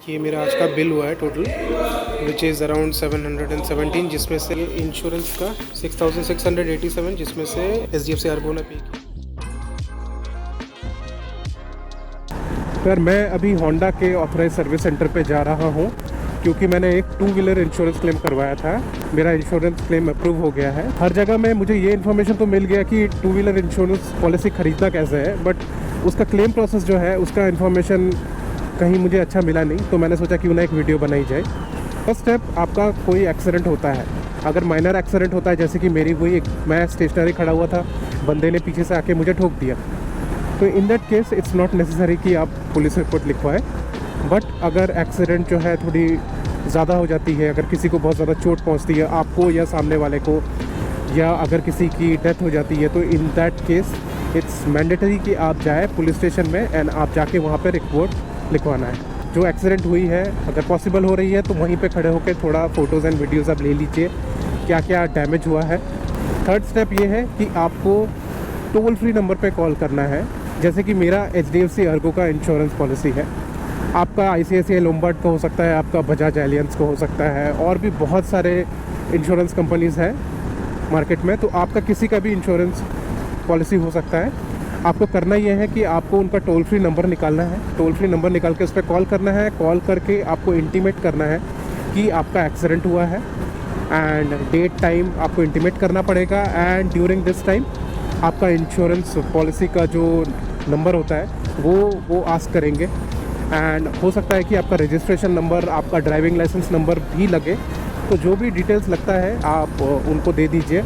ये मेरा आज का बिल हुआ है टोटल विच इज़ अराउंड 717, जिसमें से इंश्योरेंस का 6687, जिसमें से HDFC अर्गो ने पे किया। सर मैं अभी होंडा के ऑथराइज सर्विस सेंटर पे जा रहा हूँ क्योंकि मैंने एक 2 व्हीलर इंश्योरेंस क्लेम करवाया था। मेरा इंश्योरेंस क्लेम अप्रूव हो गया है। हर जगह में मुझे ये इन्फॉर्मेशन तो मिल गया कि 2 व्हीलर इंश्योरेंस पॉलिसी ख़रीदना कैसे है, बट उसका क्लेम प्रोसेस जो है उसका इन्फॉर्मेशन कहीं मुझे अच्छा मिला नहीं, तो मैंने सोचा कि उन्हें एक वीडियो बनाई जाए। फर्स्ट स्टेप, आपका कोई एक्सीडेंट होता है, अगर माइनर एक्सीडेंट होता है जैसे कि मेरी वही मैं स्टेशनरी खड़ा हुआ था, बंदे ने पीछे से आके मुझे ठोक दिया, तो in that case it's not necessary कि आप पुलिस रिपोर्ट लिखवाएं। बट अगर एक्सीडेंट जो है थोड़ी ज़्यादा हो जाती है, अगर किसी को बहुत ज़्यादा चोट पहुंचती है आपको या सामने वाले को, या अगर किसी की डेथ हो जाती है, तो in that case it's mandatory कि आप जाए पुलिस स्टेशन में एंड आप जाके वहाँ पर रिपोर्ट लिखवाना है। जो एक्सीडेंट हुई है अगर पॉसिबल हो रही है तो वहीं पे खड़े होकर थोड़ा फ़ोटोज़ एंड वीडियोज़ आप ले लीजिए क्या क्या डैमेज हुआ है। थर्ड स्टेप ये है कि आपको टोल फ्री नंबर पे कॉल करना है। जैसे कि मेरा HDFC अर्गो का इंश्योरेंस पॉलिसी है, आपका ICICI लोम्बार्ड का हो सकता है, आपका बजाज एलियंस का हो सकता है, और भी बहुत सारे इंश्योरेंस कंपनीज़ हैं मार्केट में, तो आपका किसी का भी इंश्योरेंस पॉलिसी हो सकता है। आपको करना ये है कि आपको उनका टोल फ्री नंबर निकालना है, टोल फ्री नंबर निकाल के उस पर कॉल करना है। कॉल करके आपको इंटीमेट करना है कि आपका एक्सीडेंट हुआ है एंड डेट टाइम आपको इंटीमेट करना पड़ेगा, एंड ड्यूरिंग दिस टाइम आपका इंश्योरेंस पॉलिसी का जो नंबर होता है वो आस्क करेंगे। एंड हो सकता है कि आपका रजिस्ट्रेशन नंबर, आपका ड्राइविंग लाइसेंस नंबर भी लगे, तो जो भी डिटेल्स लगता है आप उनको दे दीजिए।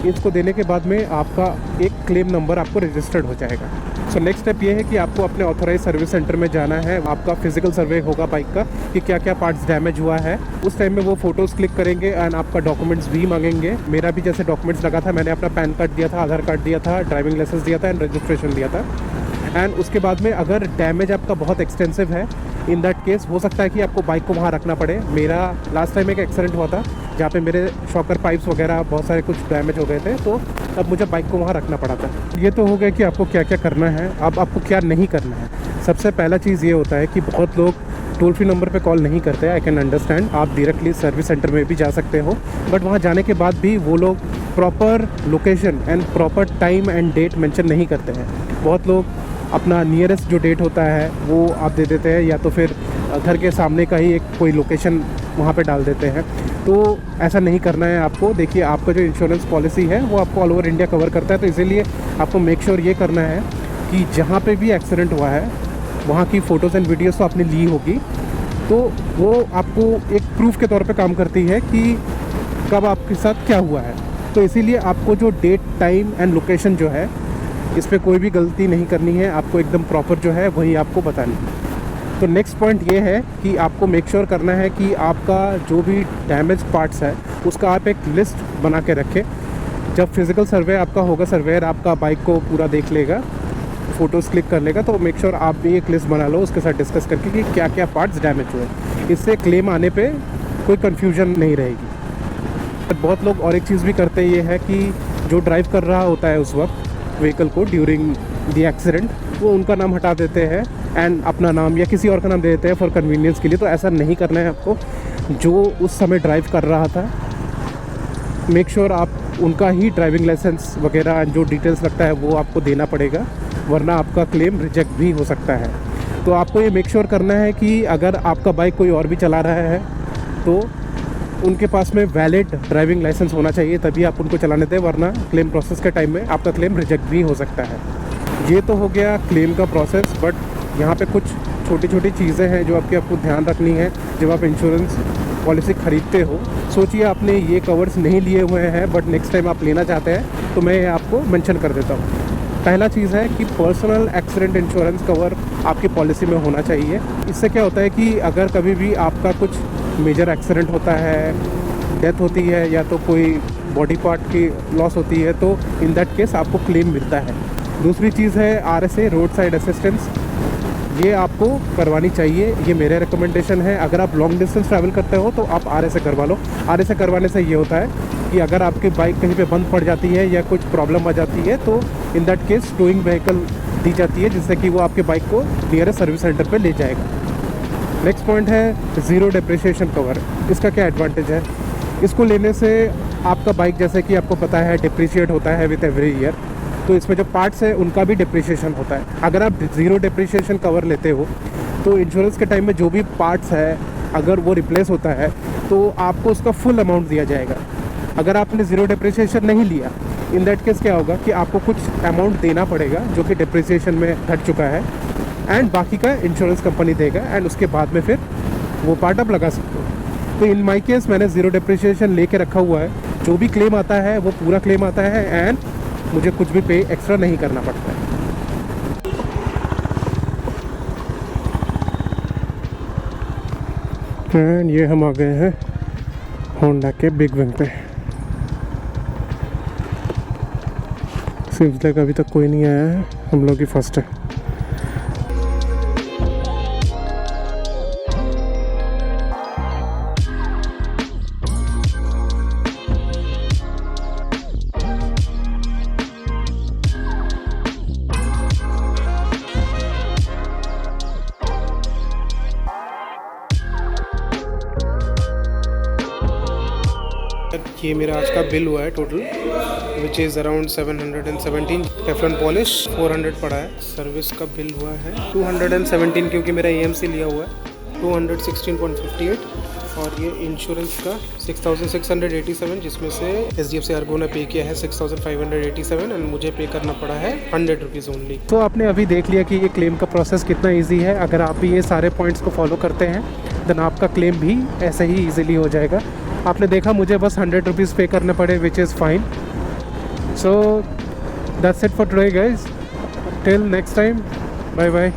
इसको देने के बाद में आपका एक क्लेम नंबर आपको रजिस्टर्ड हो जाएगा। सो नेक्स्ट स्टेप ये है कि आपको अपने ऑथराइज सर्विस सेंटर में जाना है। आपका फिजिकल सर्वे होगा बाइक का कि क्या क्या पार्ट्स डैमेज हुआ है। उस टाइम में वो फ़ोटोज़ क्लिक करेंगे एंड आपका डॉक्यूमेंट्स भी मांगेंगे। मेरा भी जैसे डॉक्यूमेंट्स लगा था, मैंने अपना पैन कार्ड दिया था, आधार कार्ड दिया था, ड्राइविंग लाइसेंस दिया था एंड रजिस्ट्रेशन दिया था। एंड उसके बाद में अगर डैमेज आपका बहुत एक्सटेंसिव है, इन दैट केस हो सकता है कि आपको बाइक को वहाँ रखना पड़े। मेरा लास्ट टाइम एक एक्सीडेंट हुआ था जहाँ पे मेरे शॉकर पाइप्स वगैरह बहुत सारे कुछ डैमेज हो गए थे, तो अब मुझे बाइक को वहाँ रखना पड़ा था। ये तो हो गया कि आपको क्या क्या करना है। अब आपको क्या नहीं करना है। सबसे पहला चीज़ ये होता है कि बहुत लोग टोल फ्री नंबर पे कॉल नहीं करते। आई कैन अंडरस्टैंड, आप डायरेक्टली सर्विस सेंटर में भी जा सकते हो, बट वहाँ जाने के बाद भी वो लोग proper location and proper time and date mention नहीं करते हैं। बहुत लोग अपना नियरेस्ट जो डेट होता है वो आप दे देते हैं, या तो फिर घर के सामने का ही एक कोई लोकेशन वहाँ पे डाल देते हैं। तो ऐसा नहीं करना है आपको। देखिए, आपका जो इंश्योरेंस पॉलिसी है वो आपको ऑल ओवर इंडिया कवर करता है, तो इसीलिए आपको मेक श्योर ये करना है कि जहाँ पे भी एक्सीडेंट हुआ है वहाँ की फ़ोटोज़ एंड वीडियोज़ तो आपने ली होगी, तो वो आपको एक प्रूफ के तौर पे काम करती है कि कब आपके साथ क्या हुआ है। तो इसीलिए आपको जो डेट, टाइम एंड लोकेशन जो है, इस पर कोई भी गलती नहीं करनी है। आपको एकदम प्रॉपर जो है वही आपको बतानी है। तो नेक्स्ट पॉइंट ये है कि आपको मेक श्योर करना है कि आपका जो भी डैमेज पार्ट्स है उसका आप एक लिस्ट बना के रखें। जब फिज़िकल सर्वे आपका होगा, सर्वेयर आपका बाइक को पूरा देख लेगा, फ़ोटोज़ क्लिक कर लेगा, तो मेक श्योर आप भी एक लिस्ट बना लो उसके साथ डिस्कस करके कि क्या क्या पार्ट्स डैमेज हुए। इससे क्लेम आने पे कोई कन्फ्यूजन नहीं रहेगी। बहुत लोग और एक चीज़ भी करते ये है कि जो ड्राइव कर रहा होता है उस वक्त व्हीकल को ड्यूरिंग द एक्सीडेंट, वो उनका नाम हटा देते हैं एंड अपना नाम या किसी और का नाम दे देते हैं फॉर कन्वीनियंस के लिए। तो ऐसा नहीं करना है आपको। जो उस समय ड्राइव कर रहा था, मेक श्योर आप उनका ही ड्राइविंग लाइसेंस वगैरह जो डिटेल्स लगता है वो आपको देना पड़ेगा, वरना आपका क्लेम रिजेक्ट भी हो सकता है। तो आपको ये मेक श्योर करना है कि अगर आपका बाइक कोई और भी चला रहा है तो उनके पास में वैलिड ड्राइविंग लाइसेंस होना चाहिए, तभी आप उनको चलाने दें, वरना क्लेम प्रोसेस के टाइम में आपका क्लेम रिजेक्ट भी हो सकता है। ये तो हो गया क्लेम का प्रोसेस, बट यहाँ पे कुछ छोटी छोटी चीज़ें हैं जो आपको ध्यान रखनी है जब आप इंश्योरेंस पॉलिसी ख़रीदते हो। सोचिए आपने ये कवर्स नहीं लिए हुए हैं, बट नेक्स्ट टाइम आप लेना चाहते हैं, तो मैं आपको मेंशन कर देता हूँ। पहला चीज़ है कि पर्सनल एक्सीडेंट इंश्योरेंस कवर आपकी पॉलिसी में होना चाहिए। इससे क्या होता है कि अगर कभी भी आपका कुछ मेजर एक्सीडेंट होता है, डेथ होती है, या तो कोई बॉडी पार्ट की लॉस होती है, तो इन दैट केस आपको क्लेम मिलता है। दूसरी चीज़ है RSA, रोड साइड असिस्टेंस। ये आपको करवानी चाहिए, ये मेरे रिकमेंडेशन है। अगर आप लॉन्ग डिस्टेंस ट्रैवल करते हो तो आप RSA करवा लो। RSA करवाने से ये होता है कि अगर आपकी बाइक कहीं पे बंद पड़ जाती है या कुछ प्रॉब्लम आ जाती है, तो in that case towing vehicle दी जाती है, जिससे कि वो आपके बाइक को नियरेस्ट सर्विस सेंटर पे ले जाएगा। नेक्स्ट पॉइंट है ज़ीरो डेप्रिसिएशन कवर। इसका क्या एडवांटेज है? इसको लेने से आपका बाइक, जैसे कि आपको पता है, डिप्रिशिएट होता है विथ एवरी ईयर, तो इसमें जो पार्ट्स है उनका भी डिप्रिशिएशन होता है। अगर आप ज़ीरो डिप्रिशिएशन कवर लेते हो तो इंश्योरेंस के टाइम में जो भी पार्ट्स है अगर वो रिप्लेस होता है तो आपको उसका फुल अमाउंट दिया जाएगा। अगर आपने ज़ीरो डिप्रिसिएशन नहीं लिया, इन दैट केस क्या होगा कि आपको कुछ अमाउंट देना पड़ेगा जो कि डिप्रिसिएशन में घट चुका है, एंड बाकी का इंश्योरेंस कंपनी देगा, एंड उसके बाद में फिर वो पार्ट आप लगा सकते हो। तो इन माई केस मैंने ज़ीरो डिप्रिसिएशन लेके रखा हुआ है। जो भी क्लेम आता है वो पूरा क्लेम आता है, एंड मुझे कुछ भी पे एक्स्ट्रा नहीं करना पड़ता है। एंड ये हम आ गए हैं होंडा के बिग विंग पे। सिम्स लाइक अभी तक कोई नहीं आया है, हम लोग ही फर्स्ट है। ये मेरा आज का बिल हुआ है total, which is around 717। Teflon polish 400 पड़ा है। सर्विस का बिल हुआ है 217 क्योंकि मेरा AMC लिया हुआ है 216.58, और ये इंश्योरेंस का 6687, जिसमें से SDFC अर्गो ने पे किया है 6587, एंड मुझे पे करना पड़ा है 100 रुपीज़ ओनली। तो आपने अभी देख लिया कि ये क्लेम का प्रोसेस कितना इजी है। अगर आप भी ये सारे पॉइंट्स को फॉलो करते हैं देन आपका क्लेम भी ऐसे ही ईजिली हो जाएगा। आपने देखा मुझे बस 100 रुपीज़ पे करने पड़े, which is fine. So that's it for today guys, till next time, bye bye.